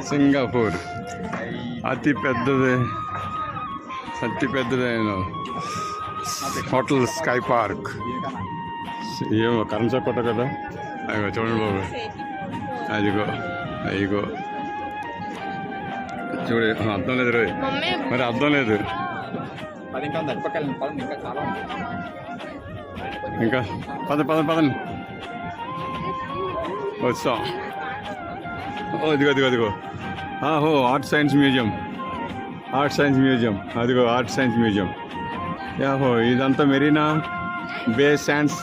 Singapore అతి పెద్దదైన hotel sky park. ఏమో కరెన్సీ కొట్ట కదా. అదిగో చూడండి బాబు, అదిగో అయ్యో చూడు. అర్థం లేదు రోయ్, మరి అర్థం లేదు. ఇంకా పదండి వచ్చాం. అదిగో ఆర్ట్ సైన్స్ మ్యూజియం. అదిగో ఆర్ట్ సైన్స్ మ్యూజియం. యాహో ఇదంతా Marina Bay Sands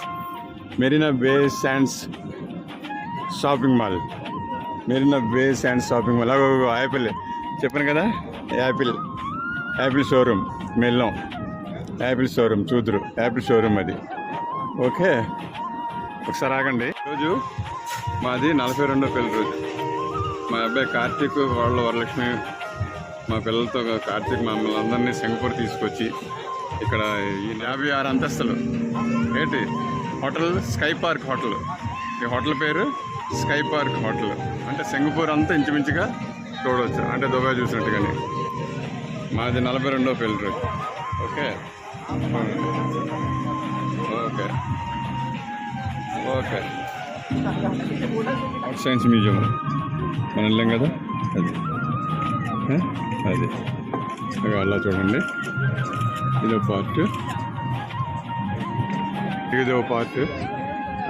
shopping mall. అగో యాపిల్ చెప్పాను కదా, యాపిల్ షోరూమ్. మెల్లం యాపిల్ షోరూమ్ చూదురు, యాపిల్ షోరూమ్ అది. ఓకే ఒకసారి ఆగండి. రోజు మాది 42వ పెళ్లి రోజు. మా అబ్బాయి కార్తీక్ వాళ్ళ వరలక్ష్మి మా పిల్లలతో కార్తీక్ మమ్మల్ని అందరినీ సింగపూర్ తీసుకొచ్చి ఇక్కడ ఈ 56 అంతస్తులు ఏంటి హోటల్ స్కై పార్క్ హోటల్. ఈ హోటల్ పేరు స్కై పార్క్ హోటల్. అంటే సింగపూర్ అంతా ఇంచుమించుగా చూడవచ్చు, అంటే దుబాయ్ చూసినట్టుగానే. మాది 42వ పెళ్లి రోజు. ఓకే ఆర్ట్ సైన్స్ మ్యూజియం మనం వెళ్ళాం కదా, అది అలా చూడండి. ఇదో పార్ట్,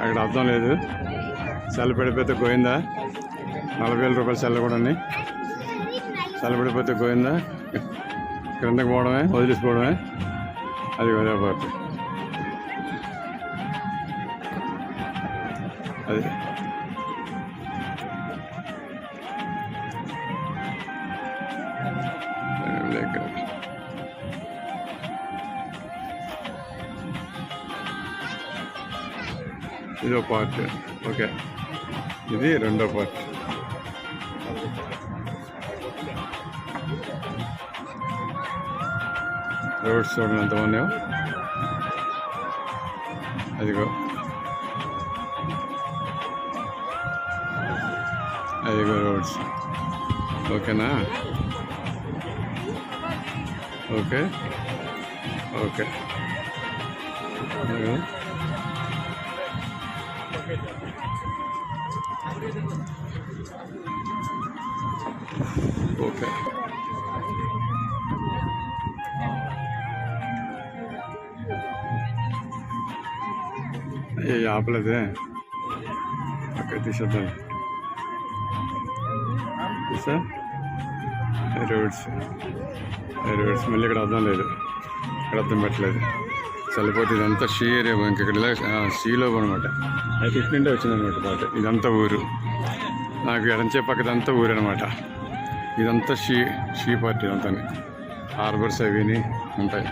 అక్కడ అర్థం లేదు. సెల్ పడిపోతే గోయిందా, 40,000 రూపాయలు సెల్ కూడా ఉన్నాయి. సెల్ పడిపోతే గోయిందా, క్రిందకి పోవడమే, వదిలేసిపోవడమే. అది అదే పార్ట్. అది ఇదో పార్ట్. ఓకే ఇది రెండో పార్ట్. రోడ్స్ చూడండి ఎంత ఉన్నాయో. అదిగో రోడ్స్. ఓకేనా? ఓకే ఏ ఆపలేదే. ఓకే తీసేద్దాం. రోడ్స్ మళ్ళీ ఇక్కడ అర్థం లేదు, ఇక్కడ అర్థం పెట్టలేదు. చల్లిపోతే ఇదంతా షీ ఏరియా. ఇంకెక్కడ షీలో అనమాట. అయితే ఇటు నుండే వచ్చిందనమాట పాట. ఇదంతా ఊరు, నాకు ఎడంచే పక్కదంతా ఊరు అనమాట. ఇదంతా షీ పార్టీ ఇదంతా. హార్బర్స్ అవిని ఉంటాయి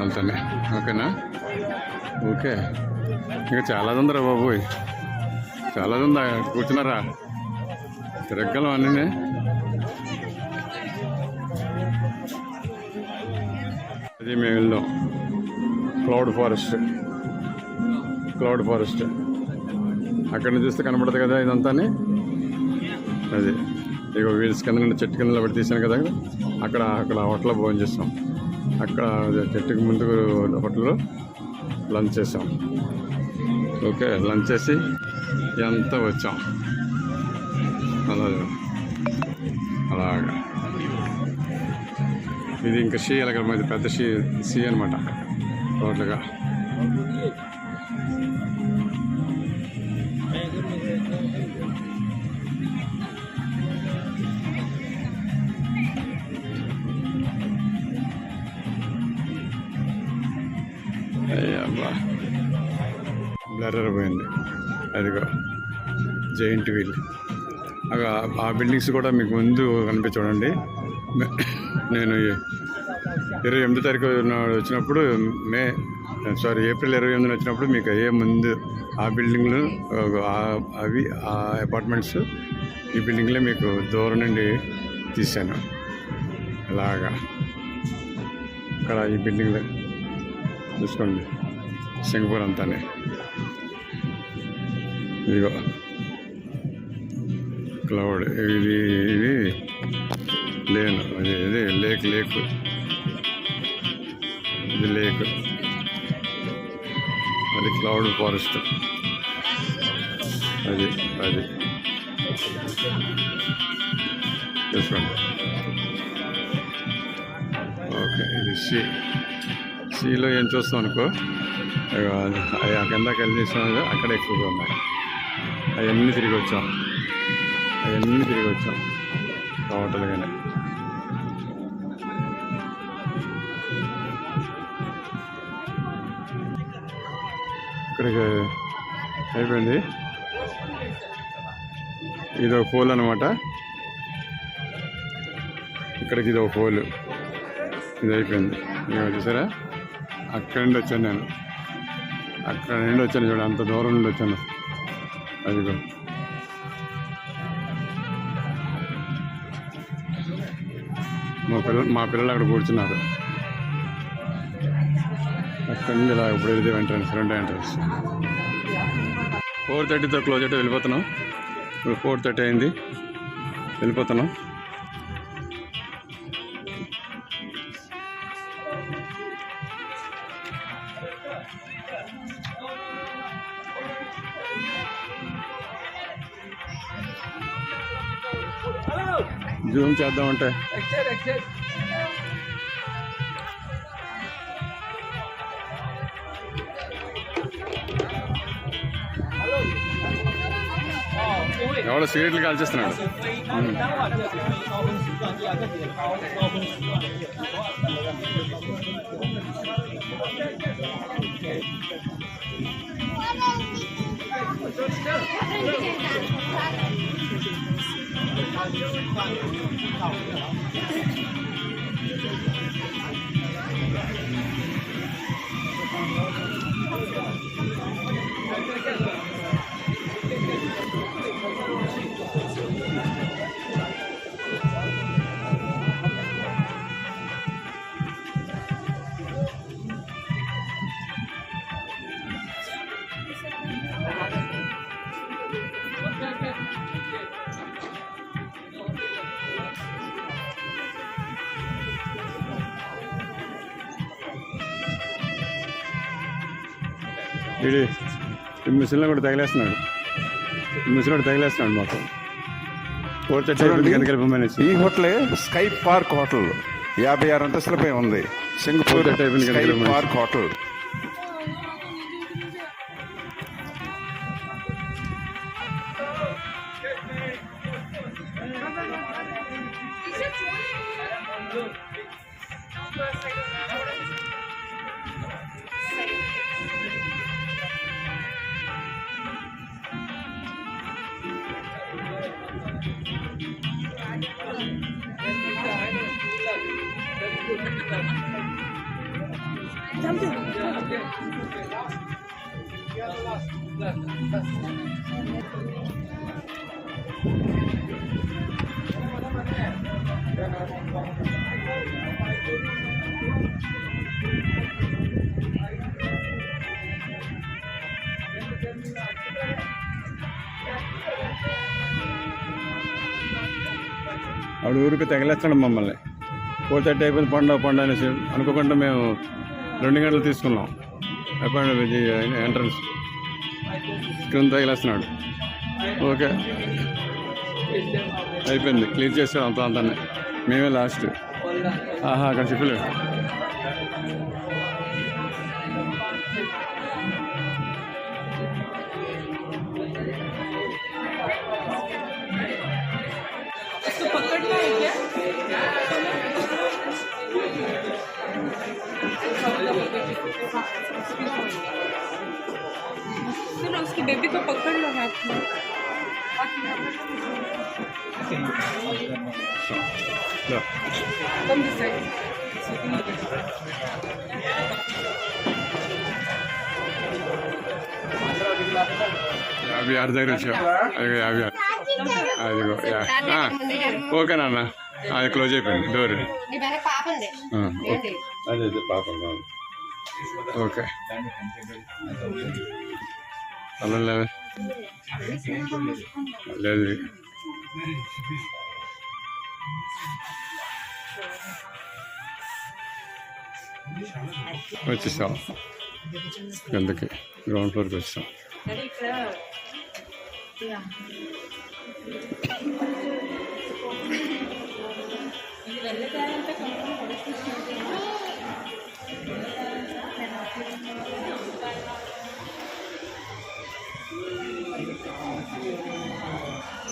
అంతానే. ఓకేనా? ఓకే ఇంకా చాలా ఉందిరా బాబోయ్, చాలా ఉందా. కూర్చున్నారా? తిరగలం అన్నీ. అది మేము వెళ్దాం. క్లౌడ్ ఫారెస్ట్ అక్కడ నుంచి చూస్తే కనపడదు కదా ఇదంతా. అది ఇక వీల్స్ కింద నుండి చెట్టు కింద పెట్టి తీసాను కదా, అక్కడ హోటల్లో భోజనం చేస్తాం. అక్కడ చెట్టుకి ముందు హోటల్లో లంచ్ చేసాం. ఓకే లంచ్ చేసి ఎంత వచ్చాం అలాగా. ఇది ఇంకా షీ అలాగ మాది పెద్ద షీ అనమాట టోటల్గా. అయ్యబ్బా బ్లర్ పోయింది. అదిగో జైంట్ వీల్. ఆ బిల్డింగ్స్ కూడా మీకు ముందు కనిపించండి. నేను 28వ తారీఖు వచ్చినప్పుడు ఏప్రిల్ 28న వచ్చినప్పుడు మీకు అయ్యే ముందు ఆ బిల్డింగ్లు అవి ఆ అపార్ట్మెంట్స్ ఈ బిల్డింగ్లే మీకు దూరం నుండి తీశాను. అలాగా ఇక్కడ ఈ బిల్డింగ్లు చూసుకోండి సింగపూర్ అంతానే. ఇదిగో క్లౌడ్, ఇది ఇది లేను, అది ఇది లేక్, ఇది లేక్, అది క్లౌడ్ ఫారెస్ట్, అది చూసుకోండి. ఓకే, ఇది సీలో ఏం చూస్తాం అనుకో, అవి కిందకి వెళ్ళి చూస్తాం, అక్కడ ఎక్కువగా ఉన్నాయి. అవన్నీ తిరిగి వచ్చాం టోటల్గానే. ఇక్కడికి అయిపోయింది. ఇదో పోల్ అనమాట. ఇక్కడికి ఇదో పోల్, ఇది అయిపోయింది. ఇక చూసారా, అక్కడి నుండి వచ్చాను నేను, చూడండి, అంత దూరం నుండి వచ్చాను. అదిగో మా పిల్లలు అక్కడ కూర్చున్నారు. అక్కడి నుండి ఇలా ఇప్పుడు వెళ్తే ఎంట్రన్స్, 2 ఎంట్రన్స్. 4:30తో క్లోజ్ అయితే వెళ్ళిపోతున్నాం. ఇప్పుడు 4:30 అయింది, వెళ్ళిపోతున్నాం. జూమ్ చేద్దామంటే ఎవడో సిగరెట్లు కాల్చేస్తున్నాడు. వీడి మిషన్లో కూడా తగిలేస్తున్నాడు, మాకు. 4:30 కిందకి వెళ్ళిపోమని. ఈ హోటలే స్కై పార్క్ హోటల్, 56 అంతస్తులపై ఉంది. Singapore sky park hotel. ఆవిడ ఊరికి తగిలేస్తాడు మమ్మల్ని. 4:30 అయిపోయింది, పండు అనేసి అనుకోకుండా మేము 2 గంటలు తీసుకున్నాం అపాయింట్మెంట్. ఎంట్రన్స్ క్రింద తగిలేస్తున్నాడు. ఓకే, అయిపోయింది, క్లియర్ చేస్తాడు అంతాన్ని. మేమే లాస్ట్. అక్కడ చెప్పలేడు. सुनो उसकी बेबी को पकड़ लो हाथ में. Come this side. అవి ఆరు దగ్గర వచ్చావు. అవి అదిగో. ఓకే నాన్న, అది క్లోజ్ అయిపోయింది డోర్. అదే పాపం. ఓకే, అలా లేదు, వచ్చేసాం కిందకి, గ్రౌండ్ ఫ్లోర్కి వచ్చాం. సరే ఇక్కడ ఇది వెళ్ళకాలంతా కొంచెం పడుతుంది.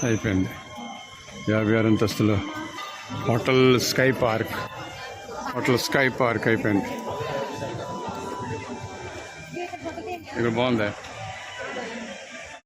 అయిపోయింది 56 అంతస్తులు hotel sky park. Hotel sky park అయిపోయింది. ఇక్కడ బాగుందా?